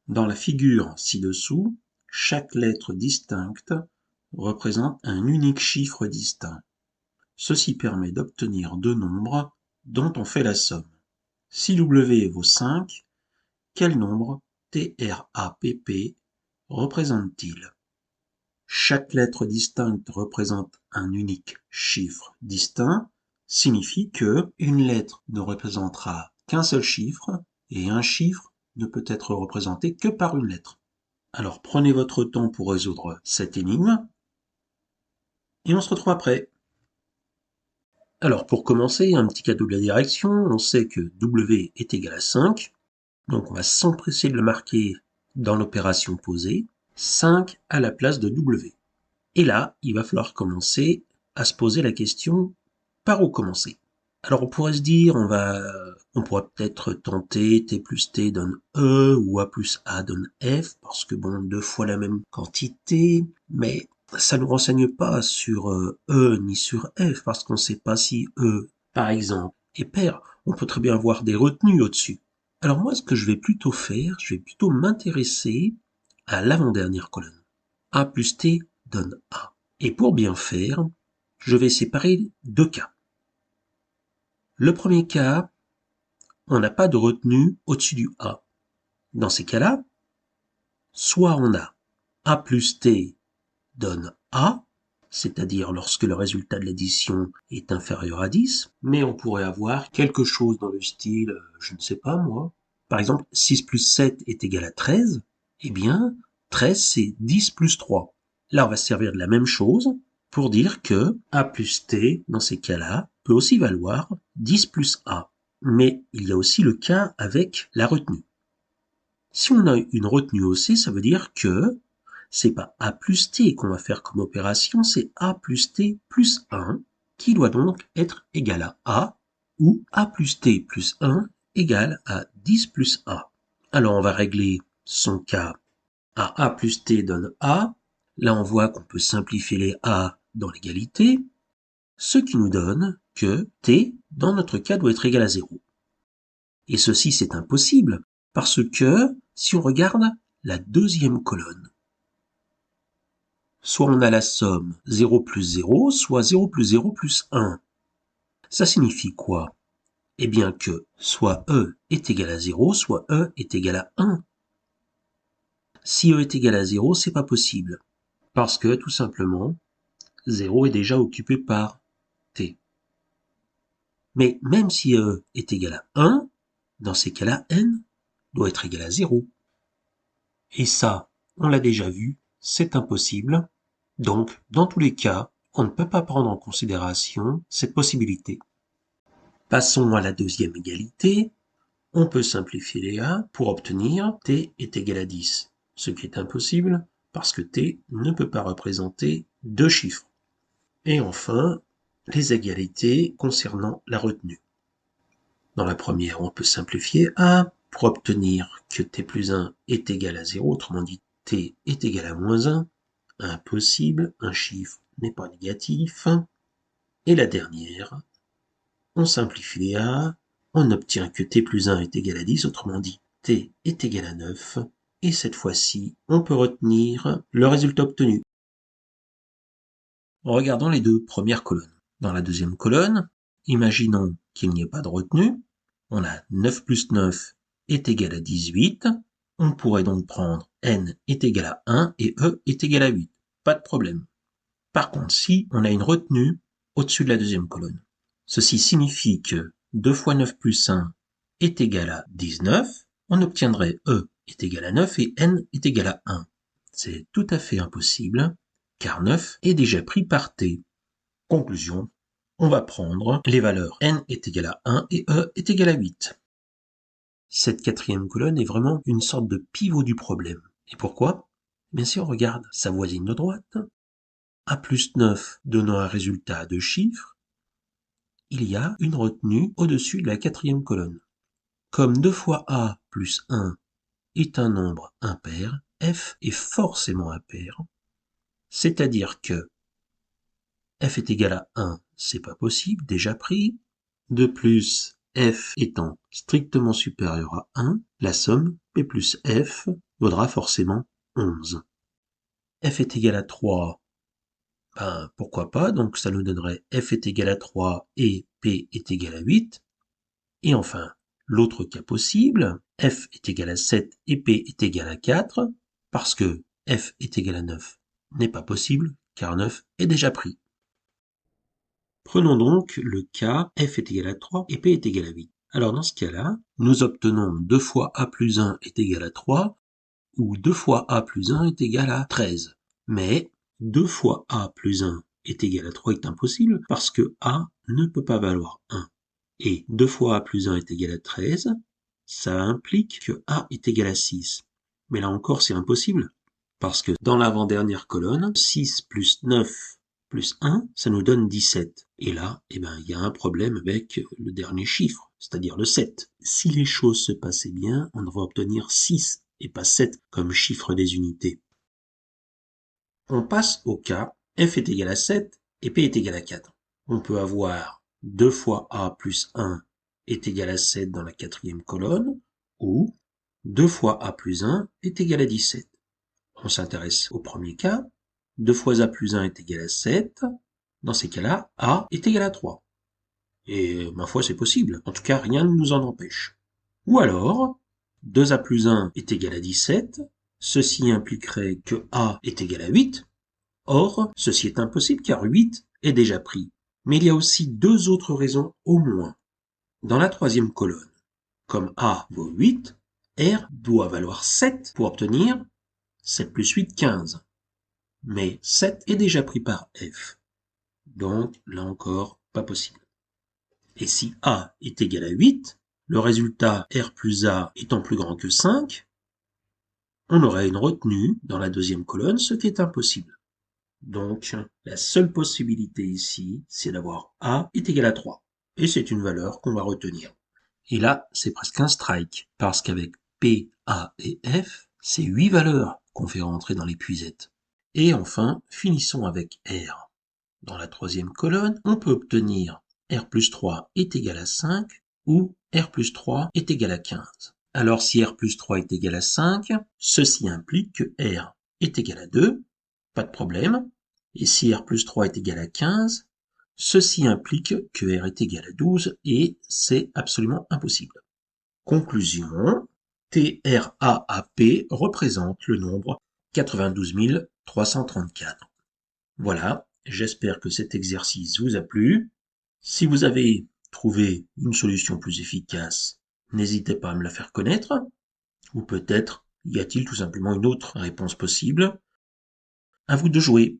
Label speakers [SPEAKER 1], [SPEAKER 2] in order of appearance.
[SPEAKER 1] Dans la figure ci-dessous, chaque lettre distincte représente un unique chiffre distinct. Ceci permet d'obtenir deux nombres dont on fait la somme. Si W vaut 5, quel nombre TRAPP représente-t-il? Chaque lettre distincte représente un unique chiffre distinct, signifie que une lettre ne représentera qu'un seul chiffre et un chiffre ne peut être représenté que par une lettre. Alors prenez votre temps pour résoudre cette énigme et on se retrouve après. Alors pour commencer, un petit cadeau de la direction, on sait que W est égal à 5, donc on va s'empresser de le marquer dans l'opération posée, 5 à la place de W. Et là, il va falloir commencer à se poser la question par où commencer. Alors on pourrait se dire, on pourrait peut-être tenter T plus T donne E ou A plus A donne F, parce que bon, deux fois la même quantité, mais ça ne nous renseigne pas sur E ni sur F, parce qu'on ne sait pas si E, par exemple, est pair. On peut très bien avoir des retenues au-dessus. Alors moi, ce que je vais plutôt faire, je vais plutôt m'intéresser à l'avant-dernière colonne. A plus T donne A. Et pour bien faire, je vais séparer deux cas. Le premier cas, on n'a pas de retenue au-dessus du A. Dans ces cas-là, soit on a A plus T donne A, c'est-à-dire lorsque le résultat de l'addition est inférieur à 10, mais on pourrait avoir quelque chose dans le style, je ne sais pas moi, par exemple 6 plus 7 est égal à 13, eh bien 13 c'est 10 plus 3. Là on va se servir de la même chose pour dire que A plus T, dans ces cas-là, peut aussi valoir 10 plus A. Mais il y a aussi le cas avec la retenue. Si on a une retenue aussi, ça veut dire que c'est pas A plus T qu'on va faire comme opération, c'est A plus T plus 1, qui doit donc être égal à A, ou A plus T plus 1 égale à 10 plus A. Alors on va régler son cas à A plus T donne A. Là on voit qu'on peut simplifier les A dans l'égalité, ce qui nous donne que T, dans notre cas, doit être égal à 0. Et ceci c'est impossible, parce que si on regarde la deuxième colonne, soit on a la somme 0 plus 0, soit 0 plus 0 plus 1. Ça signifie quoi? Eh bien que soit E est égal à 0, soit E est égal à 1. Si E est égal à 0, c'est pas possible, parce que tout simplement, 0 est déjà occupé par T. Mais même si E est égal à 1, dans ces cas-là, N doit être égal à 0. Et ça, on l'a déjà vu, c'est impossible. Donc, dans tous les cas, on ne peut pas prendre en considération cette possibilité. Passons à la deuxième égalité. On peut simplifier les A pour obtenir T est égal à 10, ce qui est impossible parce que T ne peut pas représenter deux chiffres. Et enfin, les égalités concernant la retenue. Dans la première, on peut simplifier A pour obtenir que T plus 1 est égal à 0, autrement dit T est égal à moins 1. Impossible, un chiffre n'est pas négatif. Et la dernière, on simplifie les A, on obtient que T plus 1 est égal à 10, autrement dit T est égal à 9, et cette fois-ci, on peut retenir le résultat obtenu. Regardons les deux premières colonnes. Dans la deuxième colonne, imaginons qu'il n'y ait pas de retenue, on a 9 plus 9 est égal à 18, on pourrait donc prendre N est égal à 1 et E est égal à 8, pas de problème. Par contre, si on a une retenue au-dessus de la deuxième colonne, ceci signifie que 2 fois 9 plus 1 est égal à 19, on obtiendrait E est égal à 9 et N est égal à 1. C'est tout à fait impossible, car 9 est déjà pris par T. Conclusion, on va prendre les valeurs N est égal à 1 et E est égal à 8. Cette quatrième colonne est vraiment une sorte de pivot du problème. Et pourquoi? Bien si on regarde sa voisine de droite, A plus 9 donnant un résultat à deux chiffres, il y a une retenue au-dessus de la quatrième colonne. Comme 2 fois A plus 1 est un nombre impair, F est forcément impair, c'est-à-dire que F est égal à 1, c'est pas possible, déjà pris. De plus, f étant strictement supérieur à 1, la somme p plus f vaudra forcément 11. F est égal à 3, ben pourquoi pas, donc ça nous donnerait f est égal à 3 et p est égal à 8. Et enfin, l'autre cas possible, f est égal à 7 et p est égal à 4, parce que f est égal à 9 n'est pas possible, car 9 est déjà pris. Prenons donc le cas f est égal à 3 et p est égal à 8. Alors dans ce cas-là, nous obtenons 2 fois a plus 1 est égal à 3, ou 2 fois a plus 1 est égal à 13. Mais 2 fois a plus 1 est égal à 3 est impossible, parce que a ne peut pas valoir 1. Et 2 fois a plus 1 est égal à 13, ça implique que a est égal à 6. Mais là encore, c'est impossible, parce que dans l'avant-dernière colonne, 6 plus 9 plus 1, ça nous donne 17. Et là, il y a un problème avec le dernier chiffre, c'est-à-dire le 7. Si les choses se passaient bien, on devrait obtenir 6 et pas 7 comme chiffre des unités. On passe au cas f est égal à 7 et p est égal à 4. On peut avoir 2 fois a plus 1 est égal à 7 dans la quatrième colonne, ou 2 fois a plus 1 est égal à 17. On s'intéresse au premier cas. 2 fois a plus 1 est égal à 7. Dans ces cas-là, a est égal à 3. Et ma foi, c'est possible. En tout cas, rien ne nous en empêche. Ou alors, 2a plus 1 est égal à 17. Ceci impliquerait que a est égal à 8. Or, ceci est impossible car 8 est déjà pris. Mais il y a aussi deux autres raisons au moins. Dans la troisième colonne, comme a vaut 8, R doit valoir 7 pour obtenir 7 plus 8, 15. Mais 7 est déjà pris par F. Donc, là encore, pas possible. Et si A est égal à 8, le résultat R plus A étant plus grand que 5, on aurait une retenue dans la deuxième colonne, ce qui est impossible. Donc, la seule possibilité ici, c'est d'avoir A est égal à 3. Et c'est une valeur qu'on va retenir. Et là, c'est presque un strike, parce qu'avec P, A et F, c'est 8 valeurs qu'on fait rentrer dans l'épuisette. Et enfin, finissons avec R. Dans la troisième colonne, on peut obtenir R plus 3 est égal à 5 ou R plus 3 est égal à 15. Alors si R plus 3 est égal à 5, ceci implique que R est égal à 2, pas de problème. Et si R plus 3 est égal à 15, ceci implique que R est égal à 12 et c'est absolument impossible. Conclusion, TRAAP représente le nombre 92 334. Voilà, j'espère que cet exercice vous a plu. Si vous avez trouvé une solution plus efficace, n'hésitez pas à me la faire connaître. Ou peut-être y a-t-il tout simplement une autre réponse possible. À vous de jouer.